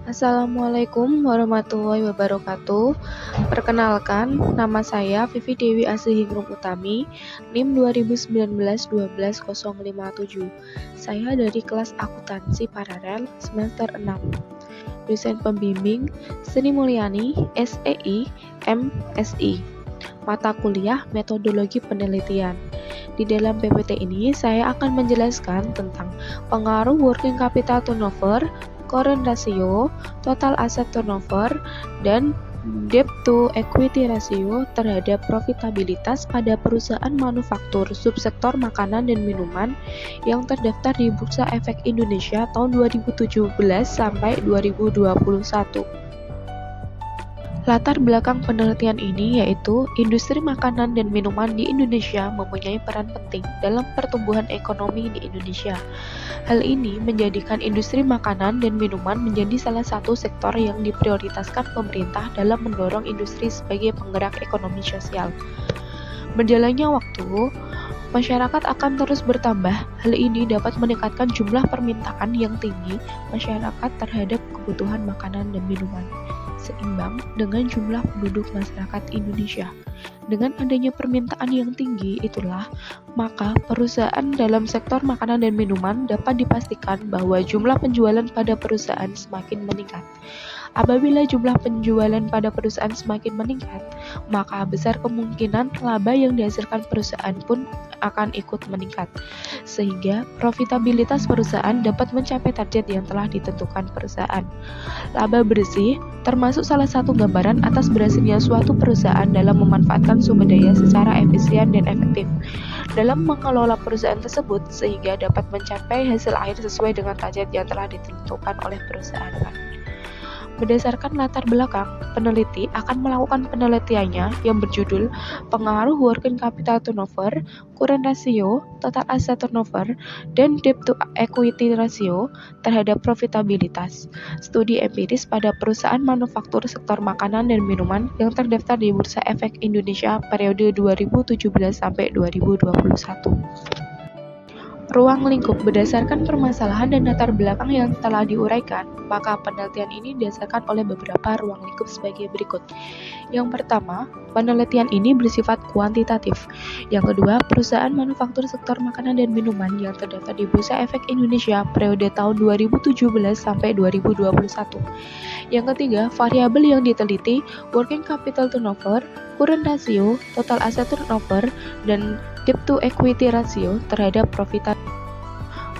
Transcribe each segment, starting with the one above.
Assalamualaikum warahmatullahi wabarakatuh. Perkenalkan, nama saya Vivi Dewi Asihingrum Utami, NIM 2019-12-057. Saya dari kelas akuntansi paralel semester 6. Dosen pembimbing Sri Mulyani, SEI, MSI. Mata kuliah Metodologi Penelitian. Di dalam PPT ini, saya akan menjelaskan tentang pengaruh working capital turnover, current ratio, total asset turnover, dan debt to equity ratio terhadap profitabilitas pada perusahaan manufaktur subsektor makanan dan minuman yang terdaftar di Bursa Efek Indonesia tahun 2017 sampai 2021. Latar belakang penelitian ini yaitu industri makanan dan minuman di Indonesia mempunyai peran penting dalam pertumbuhan ekonomi di Indonesia. Hal ini menjadikan industri makanan dan minuman menjadi salah satu sektor yang diprioritaskan pemerintah dalam mendorong industri sebagai penggerak ekonomi sosial. Berjalannya waktu, masyarakat akan terus bertambah. Hal ini dapat meningkatkan jumlah permintaan yang tinggi masyarakat terhadap kebutuhan makanan dan minuman, seimbang dengan jumlah penduduk masyarakat Indonesia. Dengan adanya permintaan yang tinggi itulah, maka perusahaan dalam sektor makanan dan minuman dapat dipastikan bahwa jumlah penjualan pada perusahaan semakin meningkat. Apabila jumlah penjualan pada perusahaan semakin meningkat, maka besar kemungkinan laba yang dihasilkan perusahaan pun akan ikut meningkat, sehingga profitabilitas perusahaan dapat mencapai target yang telah ditentukan perusahaan. Laba bersih termasuk salah satu gambaran atas berhasilnya suatu perusahaan dalam memanfaatkan sumber daya secara efisien dan efektif dalam mengelola perusahaan tersebut, sehingga dapat mencapai hasil akhir sesuai dengan target yang telah ditentukan oleh perusahaan. Berdasarkan latar belakang, peneliti akan melakukan penelitiannya yang berjudul Pengaruh Working Capital Turnover, Current Ratio, Total Asset Turnover, dan Debt to Equity Ratio terhadap profitabilitas. Studi empiris pada perusahaan manufaktur sektor makanan dan minuman yang terdaftar di Bursa Efek Indonesia periode 2017 sampai 2021. Ruang lingkup berdasarkan permasalahan dan latar belakang yang telah diuraikan, maka penelitian ini didasarkan oleh beberapa ruang lingkup sebagai berikut. Yang pertama, penelitian ini bersifat kuantitatif. Yang kedua, perusahaan manufaktur sektor makanan dan minuman yang terdaftar di Bursa Efek Indonesia periode tahun 2017 sampai 2021. Yang ketiga, variabel yang diteliti, working capital turnover, current ratio, total asset turnover, dan debt to equity ratio terhadap profitabilitas.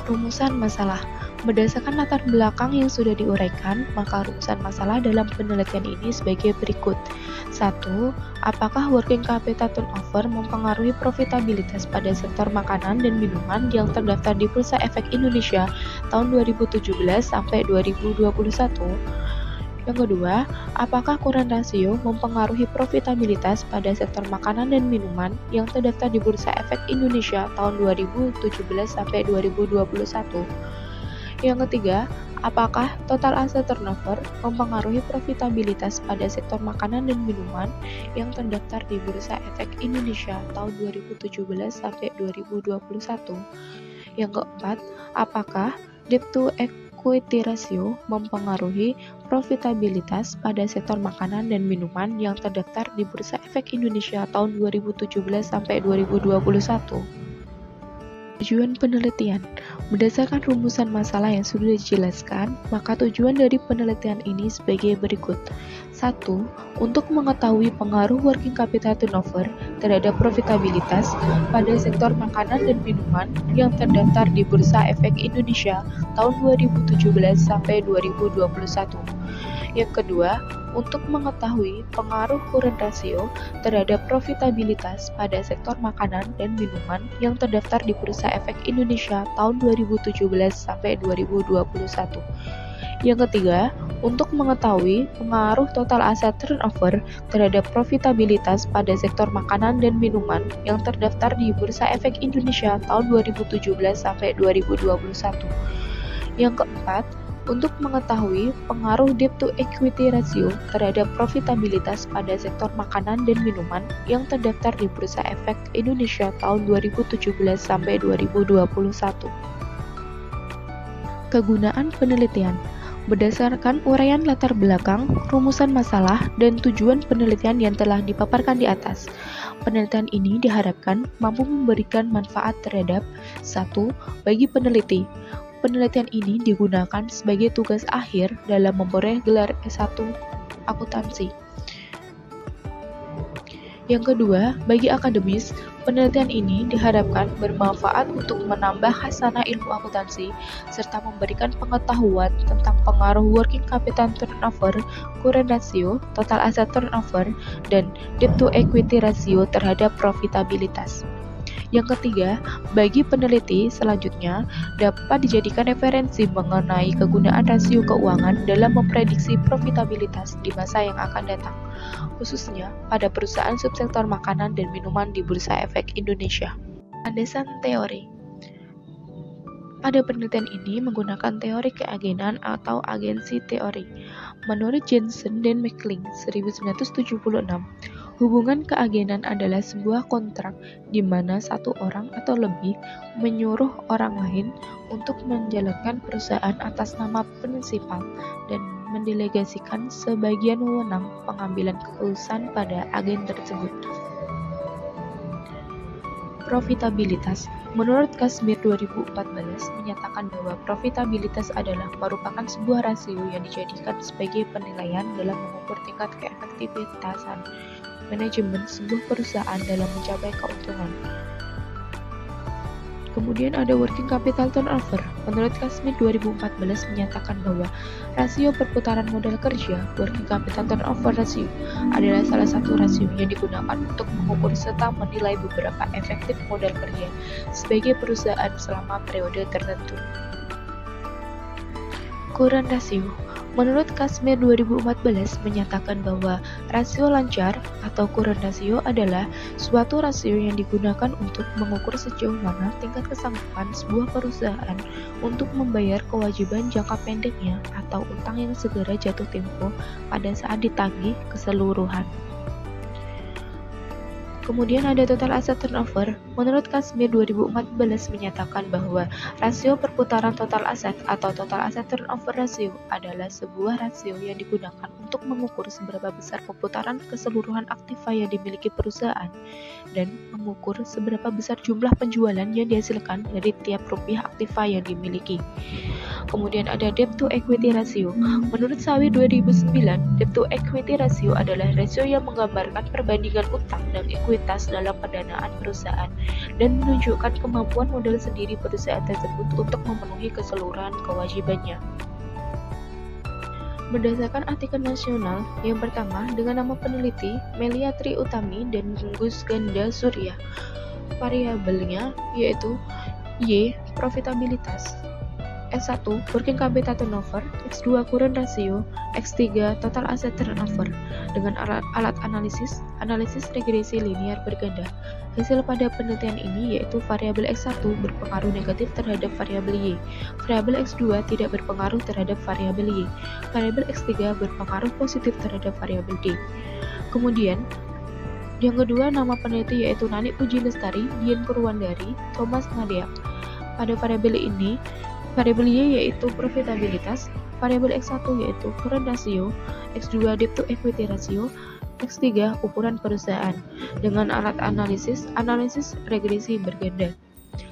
Rumusan masalah. Berdasarkan latar belakang yang sudah diuraikan, maka rumusan masalah dalam penelitian ini sebagai berikut. 1. Apakah working capital turnover mempengaruhi profitabilitas pada sektor makanan dan minuman yang terdaftar di Bursa Efek Indonesia tahun 2017 sampai 2021? Yang kedua, apakah current ratio mempengaruhi profitabilitas pada sektor makanan dan minuman yang terdaftar di Bursa Efek Indonesia tahun 2017 sampai 2021? Yang ketiga, apakah total asset turnover mempengaruhi profitabilitas pada sektor makanan dan minuman yang terdaftar di Bursa Efek Indonesia tahun 2017 sampai 2021? Yang keempat, apakah debt to equity ratio mempengaruhi profitabilitas pada sektor makanan dan minuman yang terdaftar di Bursa Efek Indonesia tahun 2017 sampai 2021. Tujuan penelitian. Berdasarkan rumusan masalah yang sudah dijelaskan, maka tujuan dari penelitian ini sebagai berikut. 1. Untuk mengetahui pengaruh working capital turnover terhadap profitabilitas pada sektor makanan dan minuman yang terdaftar di Bursa Efek Indonesia tahun 2017 sampai 2021. Yang kedua, untuk mengetahui pengaruh current ratio terhadap profitabilitas pada sektor makanan dan minuman yang terdaftar di Bursa Efek Indonesia tahun 2017 sampai 2021. Yang ketiga, untuk mengetahui pengaruh total asset turnover terhadap profitabilitas pada sektor makanan dan minuman yang terdaftar di Bursa Efek Indonesia tahun 2017 sampai 2021. Yang keempat, untuk mengetahui pengaruh debt to equity ratio terhadap profitabilitas pada sektor makanan dan minuman yang terdaftar di Bursa Efek Indonesia tahun 2017 sampai 2021. Kegunaan penelitian. Berdasarkan uraian latar belakang, rumusan masalah, dan tujuan penelitian yang telah dipaparkan di atas, penelitian ini diharapkan mampu memberikan manfaat terhadap 1. Bagi peneliti. Penelitian ini digunakan sebagai tugas akhir dalam memperoleh gelar S1 akuntansi. Yang kedua, bagi akademis, penelitian ini diharapkan bermanfaat untuk menambah khasanah ilmu akuntansi serta memberikan pengetahuan tentang pengaruh working capital turnover, current ratio, total asset turnover, dan debt to equity ratio terhadap profitabilitas. Yang ketiga, bagi peneliti selanjutnya dapat dijadikan referensi mengenai kegunaan rasio keuangan dalam memprediksi profitabilitas di masa yang akan datang, khususnya pada perusahaan subsektor makanan dan minuman di Bursa Efek Indonesia. Landasan teori. Pada penelitian ini menggunakan teori keagenan atau agensi teori. Menurut Jensen dan McLean 1976, hubungan keagenan adalah sebuah kontrak di mana satu orang atau lebih menyuruh orang lain untuk menjalankan perusahaan atas nama prinsipal dan mendelegasikan sebagian wewenang pengambilan keputusan pada agen tersebut. Profitabilitas. Menurut Kashmir 2014 menyatakan bahwa profitabilitas adalah merupakan sebuah rasio yang dijadikan sebagai penilaian dalam mengukur tingkat keefektivitasan manajemen sebuah perusahaan dalam mencapai keuntungan. Kemudian ada working capital turnover. Menurut Kashmir 2014 menyatakan bahwa rasio perputaran modal kerja, working capital turnover ratio, adalah salah satu rasio yang digunakan untuk mengukur serta menilai beberapa efektif modal kerja sebagai perusahaan selama periode tertentu. Current ratio. Menurut Kashmir 2014 menyatakan bahwa rasio lancar atau current ratio adalah suatu rasio yang digunakan untuk mengukur sejauh mana tingkat kesanggupan sebuah perusahaan untuk membayar kewajiban jangka pendeknya atau utang yang segera jatuh tempo pada saat ditagih keseluruhan. Kemudian ada total asset turnover. Menurut Kashmir 2014 menyatakan bahwa rasio perputaran total aset atau total asset turnover ratio adalah sebuah rasio yang digunakan untuk mengukur seberapa besar perputaran keseluruhan aktiva yang dimiliki perusahaan dan mengukur seberapa besar jumlah penjualan yang dihasilkan dari tiap rupiah aktiva yang dimiliki. Kemudian ada debt to equity ratio. Menurut Sawi 2009, debt to equity ratio adalah rasio yang menggambarkan perbandingan utang dan ekuitas dalam pendanaan perusahaan dan menunjukkan kemampuan modal sendiri perusahaan tersebut untuk memenuhi keseluruhan kewajibannya. Berdasarkan artikel nasional, yang pertama dengan nama peneliti Melia Tri Utami dan Gus Ganda Surya. Variabelnya yaitu Y. Profitabilitas, S1 working capital turnover, X2 current ratio, X3 total asset turnover. Dengan alat analisis regresi linear berganda. Hasil pada penelitian ini yaitu variabel X1 berpengaruh negatif terhadap variabel Y, variabel X2 tidak berpengaruh terhadap variabel Y, variabel X3 berpengaruh positif terhadap variabel D. Kemudian yang kedua nama peneliti yaitu Nani Puji Lestari, Dian Purwandari, Thomas Nadiak. Pada variabel ini variabel Y yaitu profitabilitas, variabel X1 yaitu current ratio, X2 debt to equity ratio, X3 ukuran perusahaan. Dengan alat analisis regresi berganda.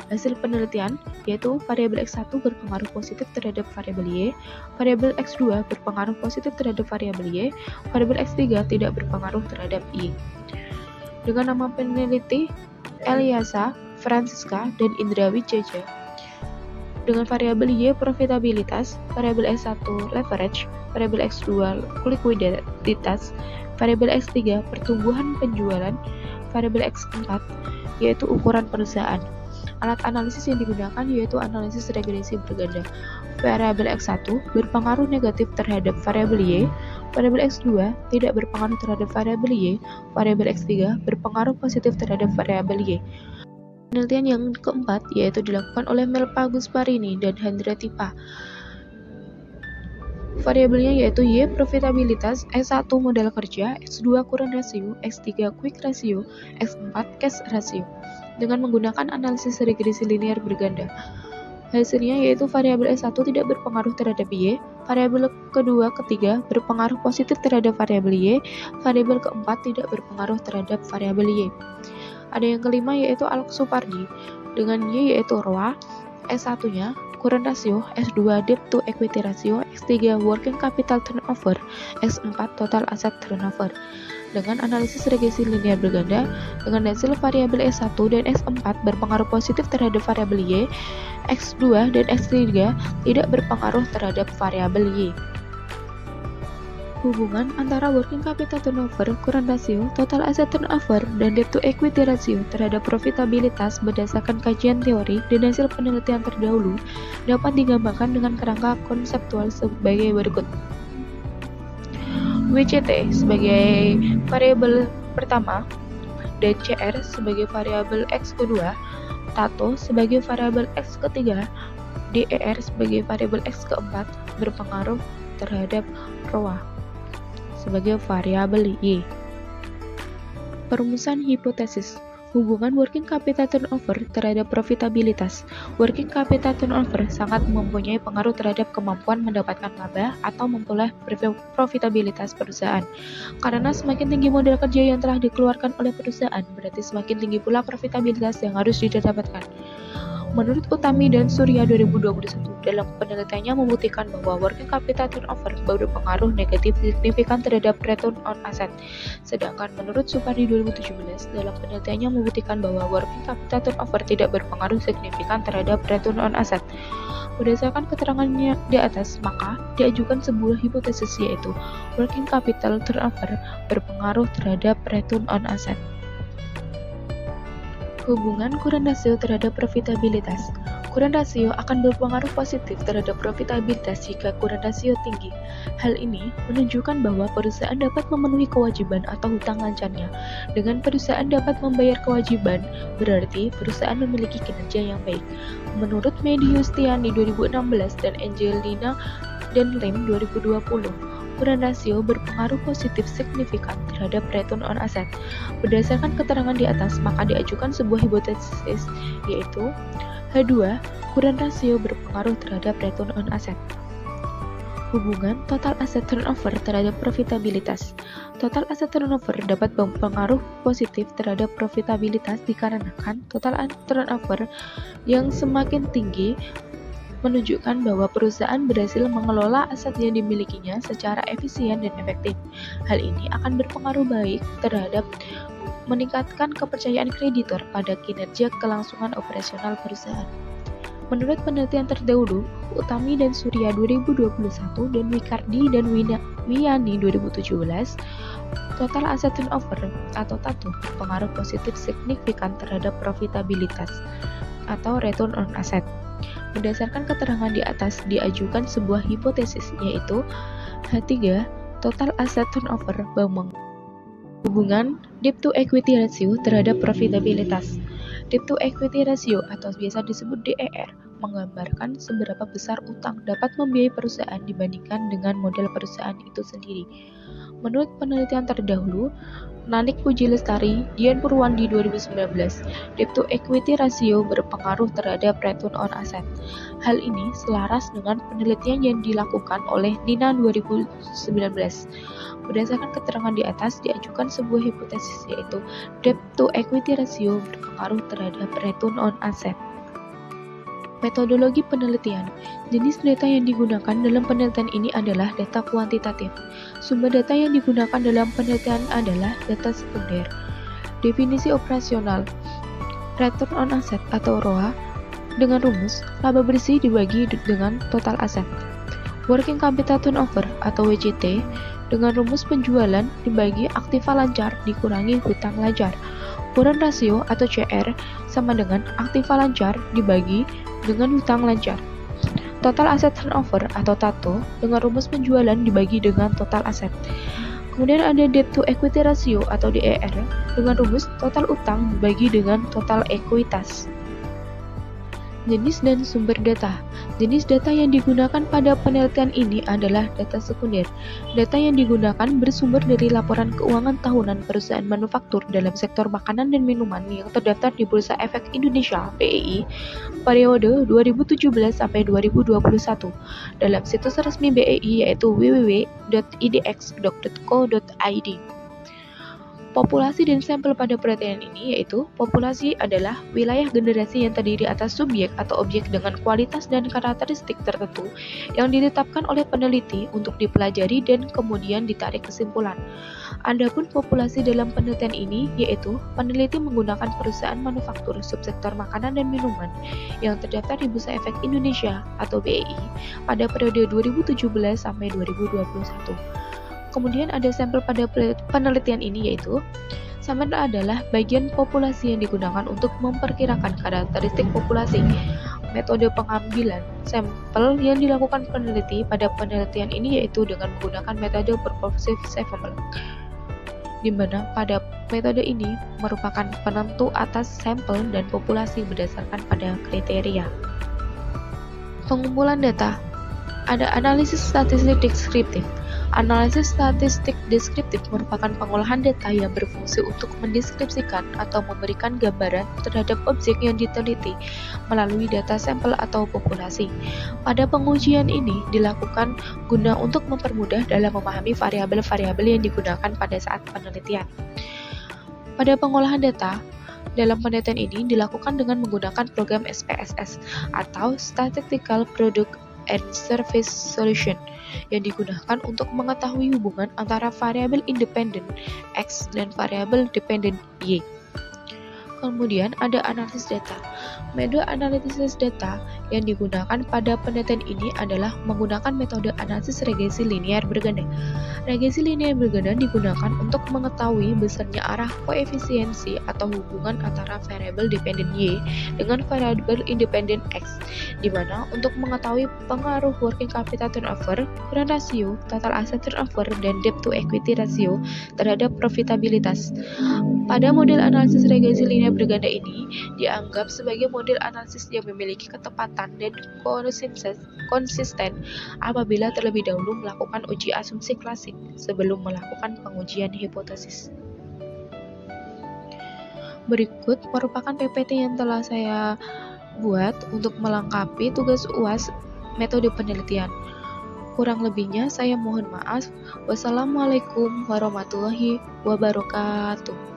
Hasil penelitian yaitu variabel X1 berpengaruh positif terhadap variabel Y, variabel X2 berpengaruh positif terhadap variabel Y, variabel X3 tidak berpengaruh terhadap Y. Dengan nama peneliti Eliasa, Francisca, dan Indra Wijaja. Dengan variabel Y profitabilitas, variabel S1 leverage, variabel X2 likuiditas, variabel X3 pertumbuhan penjualan, variabel X4 yaitu ukuran perusahaan. Alat analisis yang digunakan yaitu analisis regresi berganda. Variabel X1 berpengaruh negatif terhadap variabel Y, variabel X2 tidak berpengaruh terhadap variabel Y, variabel X3 berpengaruh positif terhadap variabel Y. Penelitian yang keempat yaitu dilakukan oleh Melpa Gusparini dan Hendra Tipa. Variabelnya yaitu Y profitabilitas, S1 modal kerja, X2 current ratio, X3 quick ratio, X4 cash ratio. Dengan menggunakan analisis regresi linear berganda. Hasilnya yaitu variabel S1 tidak berpengaruh terhadap Y, variabel kedua, ketiga berpengaruh positif terhadap variabel Y, variabel keempat tidak berpengaruh terhadap variabel Y. Ada yang kelima yaitu Alex Supardi, dengan Y yaitu ROA, S1-nya current ratio, S2 debt to equity ratio, X3 working capital turnover, X4 total asset turnover. Dengan analisis regresi linear berganda, dengan hasil variabel S1 dan S4 berpengaruh positif terhadap variabel Y, X2 dan X3 tidak berpengaruh terhadap variabel Y. Hubungan antara working capital turnover, current ratio, total asset turnover, dan debt to equity ratio terhadap profitabilitas berdasarkan kajian teori dan hasil penelitian terdahulu dapat digambarkan dengan kerangka konseptual sebagai berikut. WCT sebagai variabel pertama dan CR sebagai variabel X kedua, TATO sebagai variabel X ketiga, DER sebagai variabel X keempat berpengaruh terhadap ROA sebagai variabel Y. Perumusan hipotesis. Hubungan working capital turnover terhadap profitabilitas. Working capital turnover sangat mempunyai pengaruh terhadap kemampuan mendapatkan laba atau memperoleh profitabilitas perusahaan. Karena semakin tinggi modal kerja yang telah dikeluarkan oleh perusahaan, berarti semakin tinggi pula profitabilitas yang harus didapatkan. Menurut Utami dan Surya 2021, dalam penelitiannya membuktikan bahwa working capital turnover berpengaruh negatif signifikan terhadap return on asset. Sedangkan menurut Supardi 2017, dalam penelitiannya membuktikan bahwa working capital turnover tidak berpengaruh signifikan terhadap return on asset. Berdasarkan keterangannya di atas, maka diajukan sebuah hipotesis yaitu working capital turnover berpengaruh terhadap return on asset. Hubungan current ratio terhadap profitabilitas. Current ratio akan berpengaruh positif terhadap profitabilitas jika current ratio tinggi. Hal ini menunjukkan bahwa perusahaan dapat memenuhi kewajiban atau hutang lancarnya. Dengan perusahaan dapat membayar kewajiban, berarti perusahaan memiliki kinerja yang baik. Menurut Mehdi Yustiani 2016 dan Angelina dan Lim 2020, current ratio berpengaruh positif signifikan terhadap return on asset. Berdasarkan keterangan di atas, maka diajukan sebuah hipotesis yaitu H2, current ratio berpengaruh terhadap return on asset. Hubungan total asset turnover terhadap profitabilitas. Total asset turnover dapat berpengaruh positif terhadap profitabilitas dikarenakan total turnover yang semakin tinggi menunjukkan bahwa perusahaan berhasil mengelola aset yang dimilikinya secara efisien dan efektif. Hal ini akan berpengaruh baik terhadap meningkatkan kepercayaan kreditor pada kinerja kelangsungan operasional perusahaan. Menurut penelitian terdahulu, Utami dan Surya 2021 dan Wikardi dan Wiyani 2017, total asset turnover atau TATO berpengaruh positif signifikan terhadap profitabilitas atau return on asset. Berdasarkan keterangan di atas, diajukan sebuah hipotesis yaitu H3, total asset turnover hubungan debt to equity ratio terhadap profitabilitas. Debt to equity ratio atau biasa disebut DER menggambarkan seberapa besar utang dapat membiayai perusahaan dibandingkan dengan modal perusahaan itu sendiri. Menurut penelitian terdahulu, Nanik Puji Lestari, Dian Purwandi 2019, debt to equity ratio berpengaruh terhadap return on asset. Hal ini selaras dengan penelitian yang dilakukan oleh Nina 2019. Berdasarkan keterangan di atas, diajukan sebuah hipotesis yaitu debt to equity ratio berpengaruh terhadap return on asset. Metodologi penelitian. Jenis data yang digunakan dalam penelitian ini adalah data kuantitatif. Sumber data yang digunakan dalam penelitian adalah data sekunder. Definisi operasional. Return on asset atau ROA dengan rumus laba bersih dibagi dengan total aset. Working capital turnover atau WCT dengan rumus penjualan dibagi aktiva lancar dikurangi hutang lancar. Current ratio atau CR sama dengan aktiva lancar dibagi dengan hutang lancar. Total asset turnover atau TATO dengan rumus penjualan dibagi dengan total aset. Kemudian ada debt to equity ratio atau DER dengan rumus total utang dibagi dengan total ekuitas. Jenis dan sumber data. Jenis data yang digunakan pada penelitian ini adalah data sekunder. Data yang digunakan bersumber dari laporan keuangan tahunan perusahaan manufaktur dalam sektor makanan dan minuman yang terdaftar di Bursa Efek Indonesia (BEI) periode 2017 sampai 2021 dalam situs resmi BEI yaitu www.idx.co.id. Populasi dan sampel pada penelitian ini yaitu populasi adalah wilayah generasi yang terdiri atas subjek atau objek dengan kualitas dan karakteristik tertentu yang ditetapkan oleh peneliti untuk dipelajari dan kemudian ditarik kesimpulan. Adapun populasi dalam penelitian ini yaitu peneliti menggunakan perusahaan manufaktur subsektor makanan dan minuman yang terdaftar di Bursa Efek Indonesia atau BEI pada periode 2017 sampai 2021. Kemudian ada sampel pada penelitian ini yaitu sampel adalah bagian populasi yang digunakan untuk memperkirakan karakteristik populasi. Metode pengambilan sampel yang dilakukan peneliti pada penelitian ini yaitu dengan menggunakan metode proporsive sampling, di mana pada metode ini merupakan penentu atas sampel dan populasi berdasarkan pada kriteria. Pengumpulan data. Ada analisis statistik deskriptif. Analisis statistik deskriptif merupakan pengolahan data yang berfungsi untuk mendeskripsikan atau memberikan gambaran terhadap objek yang diteliti melalui data sampel atau populasi. Pada pengujian ini dilakukan guna untuk mempermudah dalam memahami variabel-variabel yang digunakan pada saat penelitian. Pada pengolahan data, dalam penelitian ini dilakukan dengan menggunakan program SPSS atau Statistical Product and Service Solution yang digunakan untuk mengetahui hubungan antara variabel independen X dan variabel dependen Y. Kemudian ada analisis data. Metode analisis data yang digunakan pada penelitian ini adalah menggunakan metode analisis regresi linear berganda. Regresi linear berganda digunakan untuk mengetahui besarnya arah koefisiensi atau hubungan antara variabel dependen Y dengan variabel independen X, di mana untuk mengetahui pengaruh working capital turnover, current ratio, total asset turnover, dan debt to equity ratio terhadap profitabilitas. Pada model analisis regresi linear berganda ini dianggap sebagai model analisis yang memiliki ketepatan dan konsisten apabila terlebih dahulu melakukan uji asumsi klasik sebelum melakukan pengujian hipotesis. Berikut merupakan PPT yang telah saya buat untuk melengkapi tugas UAS metode penelitian. Kurang lebihnya saya mohon maaf. Wassalamualaikum warahmatullahi wabarakatuh.